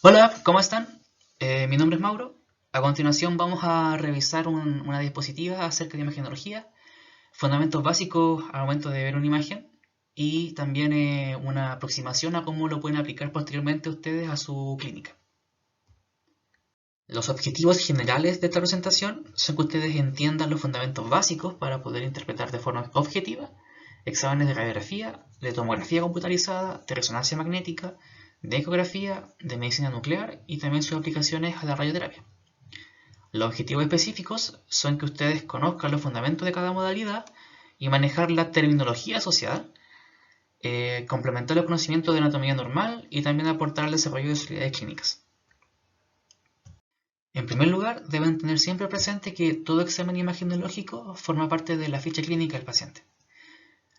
Hola, ¿cómo están? Mi nombre es Mauro. A continuación vamos a revisar una diapositiva acerca de imagenología, fundamentos básicos al momento de ver una imagen y también una aproximación a cómo lo pueden aplicar posteriormente ustedes a su clínica. Los objetivos generales de esta presentación son que ustedes entiendan los fundamentos básicos para poder interpretar de forma objetiva exámenes de radiografía, de tomografía computarizada, de resonancia magnética, de ecografía, de medicina nuclear y también sus aplicaciones a la radioterapia. Los objetivos específicos son que ustedes conozcan los fundamentos de cada modalidad y manejar la terminología asociada, complementar el conocimiento de anatomía normal y también aportar al desarrollo de utilidades clínicas. En primer lugar, deben tener siempre presente que todo examen imagenológico forma parte de la ficha clínica del paciente.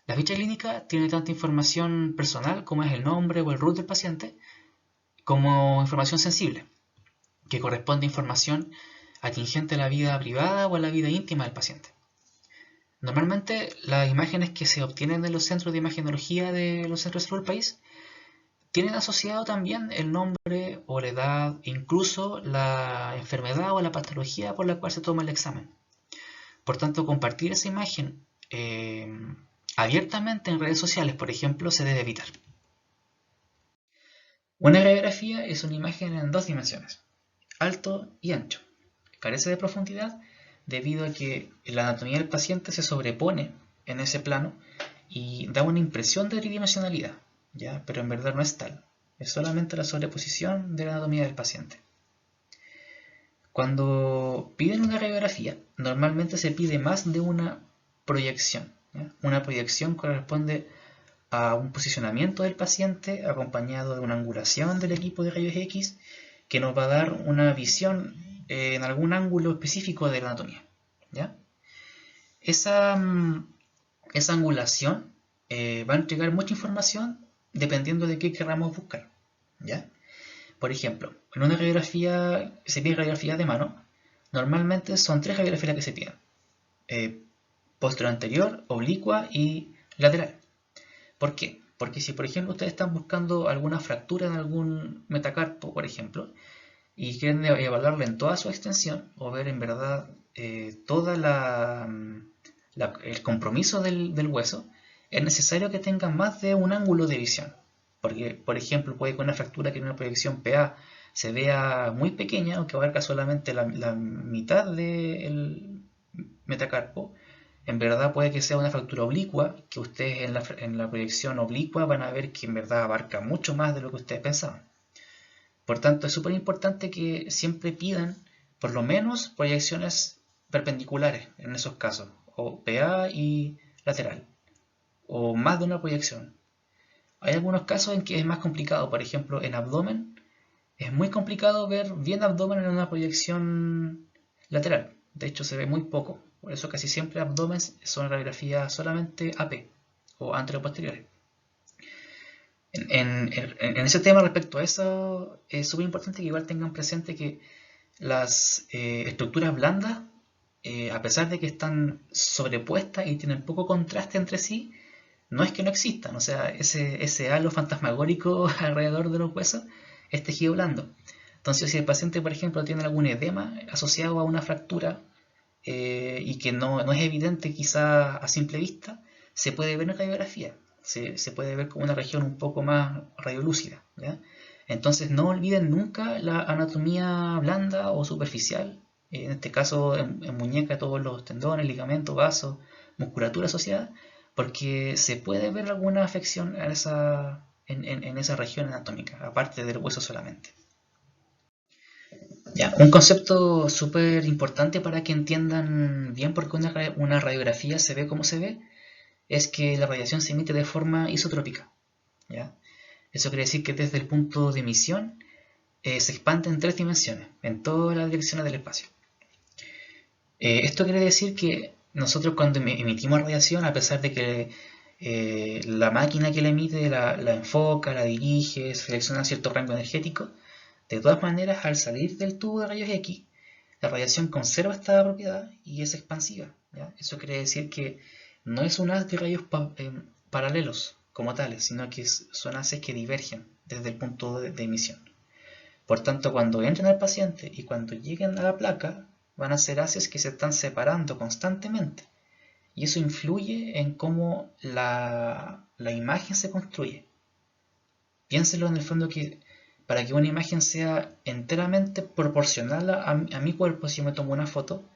La ficha clínica tiene tanta información personal como es el nombre o el root del paciente, como información sensible, que corresponde a información atingente a la vida privada o a la vida íntima del paciente. Normalmente, las imágenes que se obtienen de los centros de imagenología de los centros de salud del país tienen asociado también el nombre o la edad, incluso la enfermedad o la patología por la cual se toma el examen. Por tanto, compartir esa imagen abiertamente en redes sociales, por ejemplo, se debe evitar. Una radiografía es una imagen en dos dimensiones, alto y ancho. Carece de profundidad debido a que la anatomía del paciente se sobrepone en ese plano y da una impresión de tridimensionalidad, ¿ya? Pero en verdad no es tal. Es solamente la sobreposición de la anatomía del paciente. Cuando piden una radiografía, normalmente se pide más de una proyección, ¿ya? Una proyección corresponde a un posicionamiento del paciente acompañado de una angulación del equipo de rayos X que nos va a dar una visión en algún ángulo específico de la anatomía, ¿ya? Esa, esa angulación va a entregar mucha información dependiendo de qué queramos buscar, ¿ya? Por ejemplo, en una radiografía, se pide radiografía de mano, normalmente son tres radiografías que se piden, eh, posterior anterior, oblicua y lateral. ¿Por qué? Porque si por ejemplo ustedes están buscando alguna fractura en algún metacarpo, por ejemplo, y quieren evaluarla en toda su extensión o ver en verdad toda el compromiso del hueso, es necesario que tengan más de un ángulo de visión. Porque, por ejemplo, puede que una fractura que en una proyección PA se vea muy pequeña o que abarca solamente la mitad del metacarpo, en verdad puede que sea una fractura oblicua, que ustedes en la proyección oblicua van a ver que en verdad abarca mucho más de lo que ustedes pensaban. Por tanto, es súper importante que siempre pidan por lo menos proyecciones perpendiculares en esos casos, o PA y lateral, o más de una proyección. Hay algunos casos en que es más complicado, por ejemplo, en abdomen, es muy complicado ver bien abdomen en una proyección lateral. De hecho, se ve muy poco. Por eso casi siempre abdomen son radiografías solamente AP o anteroposteriores. En ese tema respecto a eso, es súper importante que igual tengan presente que las estructuras blandas, a pesar de que están sobrepuestas y tienen poco contraste entre sí, no es que no existan. O sea, ese halo fantasmagórico alrededor de los huesos es tejido blando. Entonces, si el paciente, por ejemplo, tiene algún edema asociado a una fractura y que no es evidente quizá a simple vista, se puede ver en radiografía. Se puede ver como una región un poco más radiolúcida, ¿ya? Entonces no olviden nunca la anatomía blanda o superficial, en este caso en muñeca todos los tendones, ligamentos, vasos, musculatura asociada, porque se puede ver alguna afección en esa región anatómica, aparte del hueso solamente. Ya, un concepto súper importante para que entiendan bien por qué una radiografía se ve como se ve, es que la radiación se emite de forma isotrópica, ¿ya? Eso quiere decir que desde el punto de emisión se expande en tres dimensiones, en todas las direcciones del espacio. Esto quiere decir que nosotros cuando emitimos radiación, a pesar de que la máquina que la emite la enfoca, la dirige, selecciona cierto rango energético, de todas maneras, al salir del tubo de rayos X, la radiación conserva esta propiedad y es expansiva, ¿ya? Eso quiere decir que no es un haz de rayos paralelos como tales, sino que son haces que divergen desde el punto de emisión. Por tanto, cuando entren al paciente y cuando lleguen a la placa, van a ser haces que se están separando constantemente. Y eso influye en cómo la imagen se construye. Piénselo en el fondo que para que una imagen sea enteramente proporcional a mi cuerpo, si yo me tomo una foto,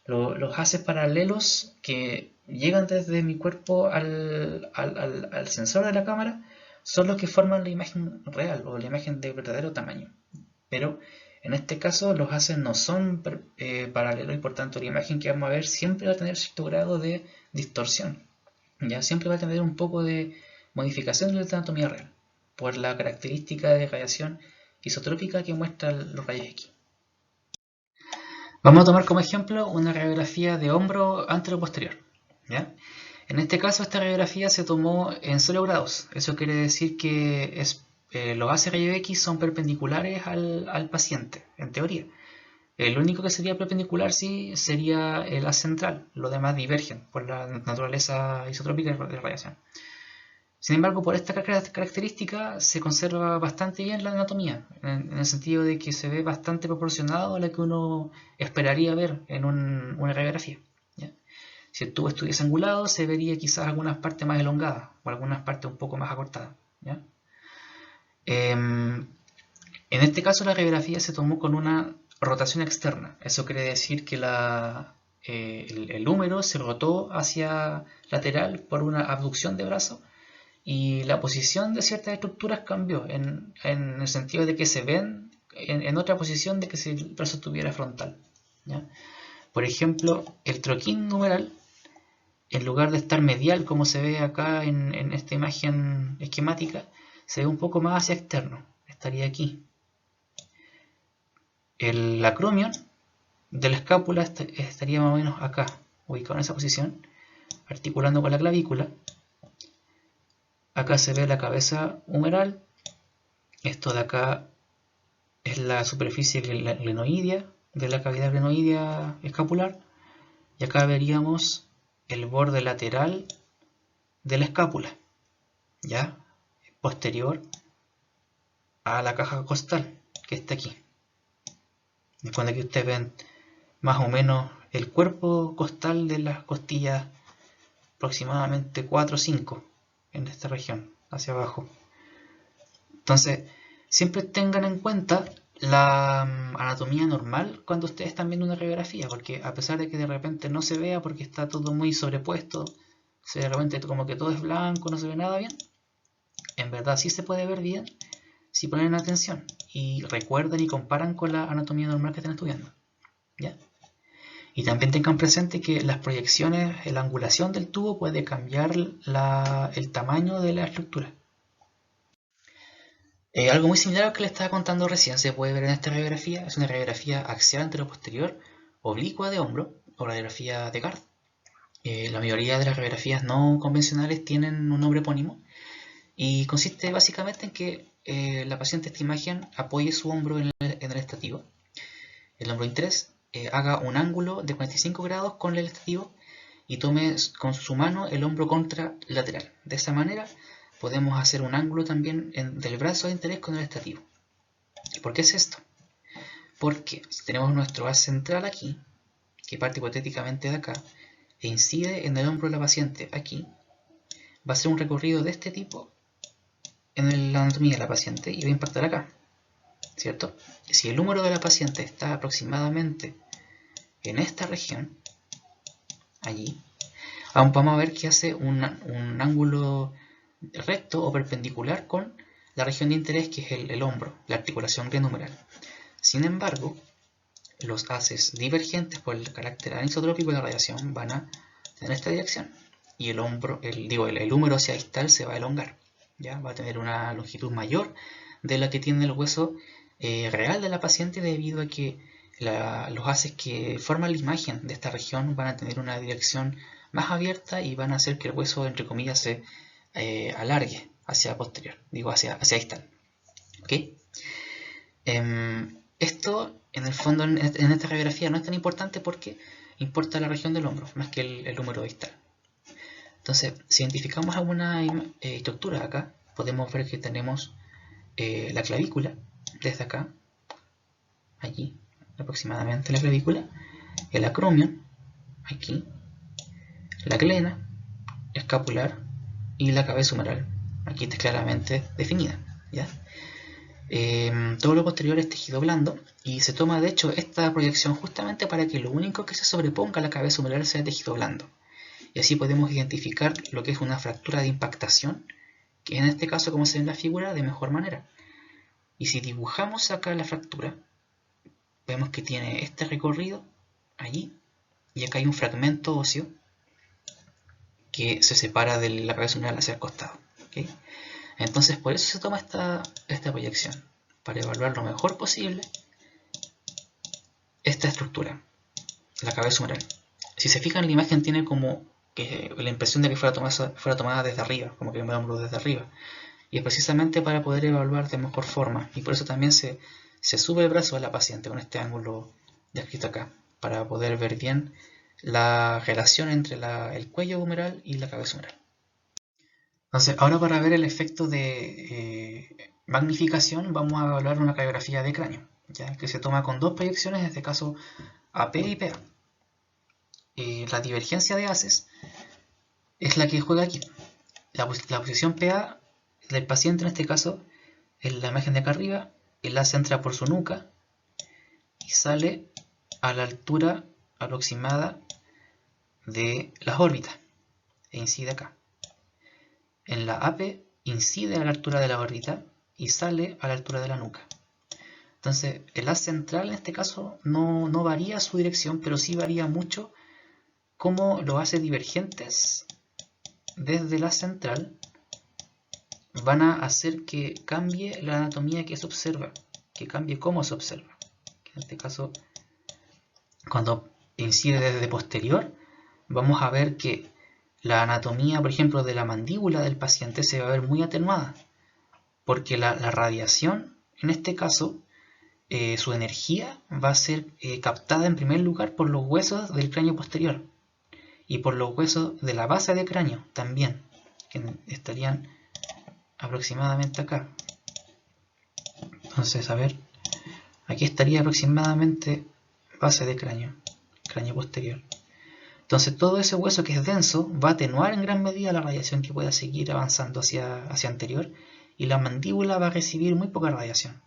los haces paralelos que llegan desde mi cuerpo al sensor de la cámara son los que forman la imagen real o la imagen de verdadero tamaño. Pero en este caso los haces no son paralelos y por tanto la imagen que vamos a ver siempre va a tener cierto grado de distorsión. Ya siempre va a tener un poco de modificación de la anatomía real por la característica de radiación isotrópica que muestran los rayos X. Vamos a tomar como ejemplo una radiografía de hombro antero-posterior. ¿Ya? En este caso, esta radiografía se tomó en 0 grados. Eso quiere decir que los haces rayos X son perpendiculares al paciente, en teoría. El único que sería perpendicular sí sería el haz central. Los demás divergen por la naturaleza isotrópica de radiación. Sin embargo, por esta característica se conserva bastante bien la anatomía, en el sentido de que se ve bastante proporcionado a lo que uno esperaría ver en una radiografía. ¿Ya? Si el tubo estuviese angulado, se vería quizás algunas partes más elongadas o algunas partes un poco más acortadas. ¿Ya? En este caso, la radiografía se tomó con una rotación externa. Eso quiere decir que el húmero se rotó hacia lateral por una abducción de brazo y la posición de ciertas estructuras cambió en el sentido de que se ven en otra posición de que si el brazo estuviera frontal. ¿Ya? Por ejemplo, el troquín numeral, en lugar de estar medial como se ve acá en esta imagen esquemática, se ve un poco más hacia externo, estaría aquí. El acromion de la escápula estaría más o menos acá, ubicado en esa posición, articulando con la clavícula. Acá se ve la cabeza humeral. Esto de acá es la superficie glenoidea de la cavidad glenoidea escapular. Y acá veríamos el borde lateral de la escápula, ya posterior a la caja costal, que está aquí. Cuando aquí ustedes ven más o menos el cuerpo costal de las costillas, aproximadamente 4 o 5 en esta región, hacia abajo. Entonces, siempre tengan en cuenta la anatomía normal cuando ustedes están viendo una radiografía, porque a pesar de que de repente no se vea porque está todo muy sobrepuesto, de repente como que todo es blanco, no se ve nada bien, en verdad sí se puede ver bien si ponen atención y recuerdan y comparan con la anatomía normal que están estudiando. ¿Ya? Y también tengan presente que las proyecciones, la angulación del tubo puede cambiar el tamaño de la estructura. Algo muy similar a lo que les estaba contando recién se puede ver en esta radiografía. Es una radiografía axial anteroposterior oblicua de hombro o radiografía de Gard. La mayoría de las radiografías no convencionales tienen un nombre epónimo y consiste básicamente en que la paciente esta imagen apoye su hombro en el estativo, el hombro interés, haga un ángulo de 45 grados con el estativo y tome con su mano el hombro contralateral. De esa manera podemos hacer un ángulo también del brazo de interés con el estativo. ¿Y por qué es esto? Porque si tenemos nuestro haz central aquí, que parte hipotéticamente de acá, e incide en el hombro de la paciente aquí, va a ser un recorrido de este tipo en la anatomía de la paciente y va a impactar acá, ¿cierto? Si el húmero de la paciente está aproximadamente en esta región, allí, vamos a ver que hace un ángulo recto o perpendicular con la región de interés que es el hombro, la articulación glenohumeral. Sin embargo, los haces divergentes por el carácter anisotrópico de la radiación van a tener esta dirección y el húmero hacia distal se va a elongar, ¿ya? Va a tener una longitud mayor de la que tiene el hueso real de la paciente debido a que los haces que forman la imagen de esta región van a tener una dirección más abierta y van a hacer que el hueso, entre comillas, se alargue hacia posterior, hacia distal. ¿Okay? Esto, en el fondo, en esta radiografía no es tan importante porque importa la región del hombro, más que el húmero distal. Entonces, si identificamos alguna estructura acá, podemos ver que tenemos la clavícula, desde acá, aproximadamente la clavícula, el acromion, aquí, la glena, escapular y la cabeza humeral. Aquí está claramente definida, ¿ya? Todo lo posterior es tejido blando y se toma de hecho esta proyección justamente para que lo único que se sobreponga a la cabeza humeral sea tejido blando. Y así podemos identificar lo que es una fractura de impactación, que en este caso, como se ve en la figura, de mejor manera. Y si dibujamos acá la fractura, vemos que tiene este recorrido allí, y acá hay un fragmento óseo que se separa de la cabeza humeral hacia el costado, ¿okay? Entonces por eso se toma esta proyección, para evaluar lo mejor posible esta estructura, la cabeza humeral. Si se fijan, la imagen tiene como que la impresión de que fuera tomada desde arriba, como que veámoslo desde arriba. Y es precisamente para poder evaluar de mejor forma. Y por eso también se sube el brazo de la paciente con este ángulo descrito acá, para poder ver bien la relación entre el cuello humeral y la cabeza humeral. Entonces, ahora para ver el efecto de magnificación, vamos a evaluar una radiografía de cráneo, ¿ya? Que se toma con dos proyecciones, en este caso AP y PA. La divergencia de haces es la que juega aquí. La posición PA del paciente, en este caso, en la imagen de acá arriba, el hace entra por su nuca y sale a la altura aproximada de las órbitas e incide acá. En la AP incide a la altura de la órbita y sale a la altura de la nuca. Entonces el haz central en este caso no varía su dirección, pero sí varía mucho cómo los haces divergentes desde la central van a hacer que cambie la anatomía que se observa, que cambie cómo se observa. En este caso, cuando incide desde posterior, vamos a ver que la anatomía, por ejemplo, de la mandíbula del paciente se va a ver muy atenuada, porque la radiación, en este caso, su energía va a ser captada en primer lugar por los huesos del cráneo posterior y por los huesos de la base de cráneo también, que estarían aproximadamente acá. Entonces, a ver, aquí estaría aproximadamente base de cráneo, cráneo posterior. Entonces todo ese hueso que es denso va a atenuar en gran medida la radiación que pueda seguir avanzando hacia anterior, y la mandíbula va a recibir muy poca radiación.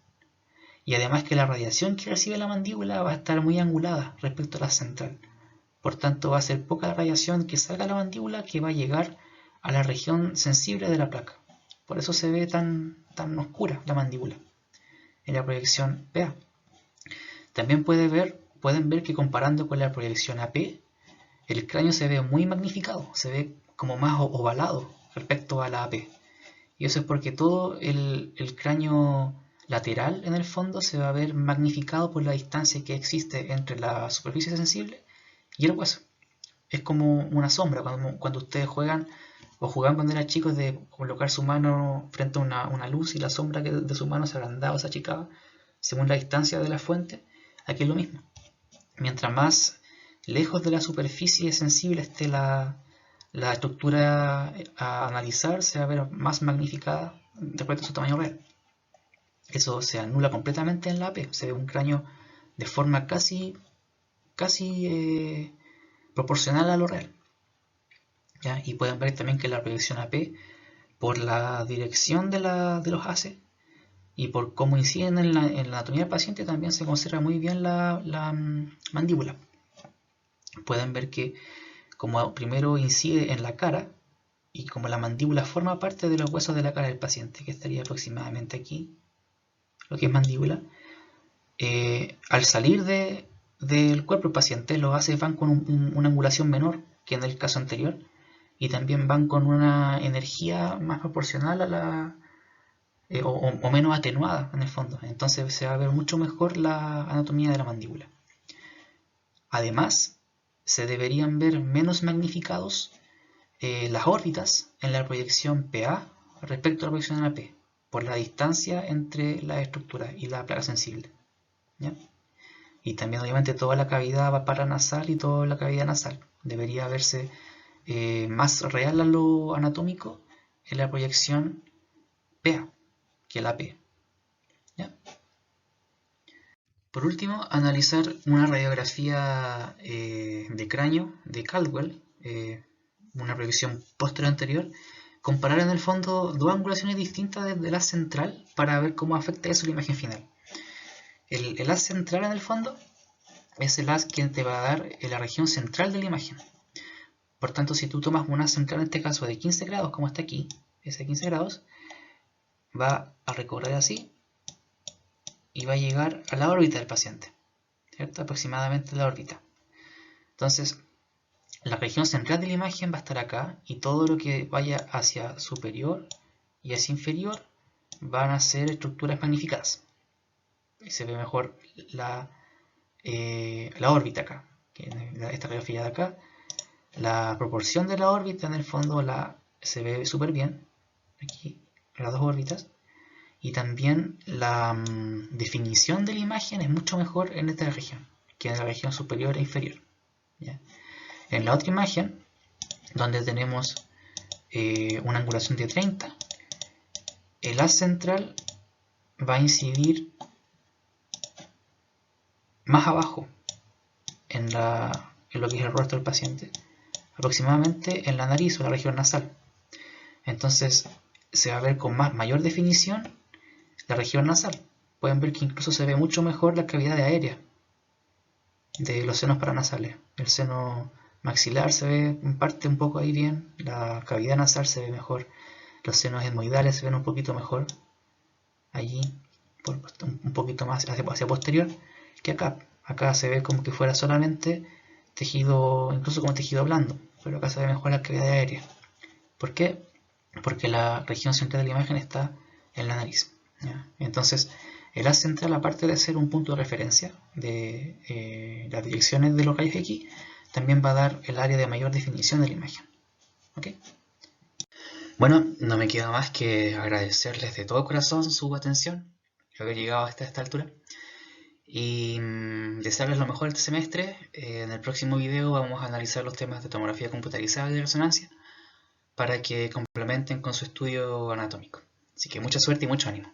Y además que la radiación que recibe la mandíbula va a estar muy angulada respecto a la central. Por tanto va a ser poca radiación que salga a la mandíbula que va a llegar a la región sensible de la placa. Por eso se ve tan oscura la mandíbula en la proyección PA. También pueden ver que comparando con la proyección AP, el cráneo se ve muy magnificado, se ve como más ovalado respecto a la AP. Y eso es porque todo el cráneo lateral en el fondo se va a ver magnificado por la distancia que existe entre la superficie sensible y el hueso. Es como una sombra cuando ustedes juegan o jugaban cuando eran chicos, de colocar su mano frente a una luz y la sombra de su mano se agrandaba o se achicaba según la distancia de la fuente. Aquí es lo mismo. Mientras más lejos de la superficie sensible esté la estructura a analizar, se va a ver más magnificada respecto a su tamaño real. Eso se anula completamente en la AP. Se ve un cráneo de forma casi proporcional a lo real, ¿ya? Y pueden ver también que la proyección AP, por la dirección de los haces y por cómo inciden en la anatomía del paciente, también se conserva muy bien la mandíbula. Pueden ver que como primero incide en la cara, y como la mandíbula forma parte de los huesos de la cara del paciente, que estaría aproximadamente aquí, lo que es mandíbula, al salir del cuerpo del paciente, los haces van con una angulación menor que en el caso anterior, y también van con una energía más proporcional a la o menos atenuada en el fondo. Entonces se va a ver mucho mejor la anatomía de la mandíbula. Además, se deberían ver menos magnificados las órbitas en la proyección PA respecto a la proyección AP, por la distancia entre la estructura y la placa sensible, ¿ya? Y también obviamente toda la cavidad paranasal y toda la cavidad nasal debería verse más real a lo anatómico en la proyección PA que la AP, ¿ya? Por último, analizar una radiografía de cráneo de Caldwell, una proyección posterior anterior, comparar en el fondo dos angulaciones distintas desde el haz central para ver cómo afecta eso la imagen final. El haz central en el fondo es el haz que te va a dar en la región central de la imagen. Por tanto, si tú tomas un haz central en este caso de 15 grados, como está aquí, ese 15 grados, va a recorrer así y va a llegar a la órbita del paciente, ¿cierto? Aproximadamente la órbita. Entonces, la región central de la imagen va a estar acá y todo lo que vaya hacia superior y hacia inferior van a ser estructuras magnificadas. Y se ve mejor la órbita acá, que esta radiografía de acá. La proporción de la órbita en el fondo se ve súper bien, aquí las dos órbitas, y también la definición de la imagen es mucho mejor en esta región que en la región superior e inferior, ¿ya? En la otra imagen, donde tenemos una angulación de 30, el haz central va a incidir más abajo en lo que es el rostro del paciente, aproximadamente en la nariz o la región nasal. Entonces se va a ver con mayor definición la región nasal. Pueden ver que incluso se ve mucho mejor la cavidad aérea de los senos paranasales. El seno maxilar se ve en parte un poco ahí bien, la cavidad nasal se ve mejor, los senos etmoidales se ven un poquito mejor allí, un poquito más hacia posterior que acá. Acá se ve como que fuera solamente tejido, incluso como tejido blando, pero acá se ve mejor la cavidad aérea. ¿Por qué? Porque la región central de la imagen está en la nariz, ¿ya? Entonces, el haz central, aparte de ser un punto de referencia de las direcciones de los rayos X, también va a dar el área de mayor definición de la imagen. ¿Ok? Bueno, no me queda más que agradecerles de todo corazón su atención, haber llegado hasta esta altura, y desearles lo mejor este semestre. En el próximo video vamos a analizar los temas de tomografía computarizada y de resonancia para que complementen con su estudio anatómico. Así que mucha suerte y mucho ánimo.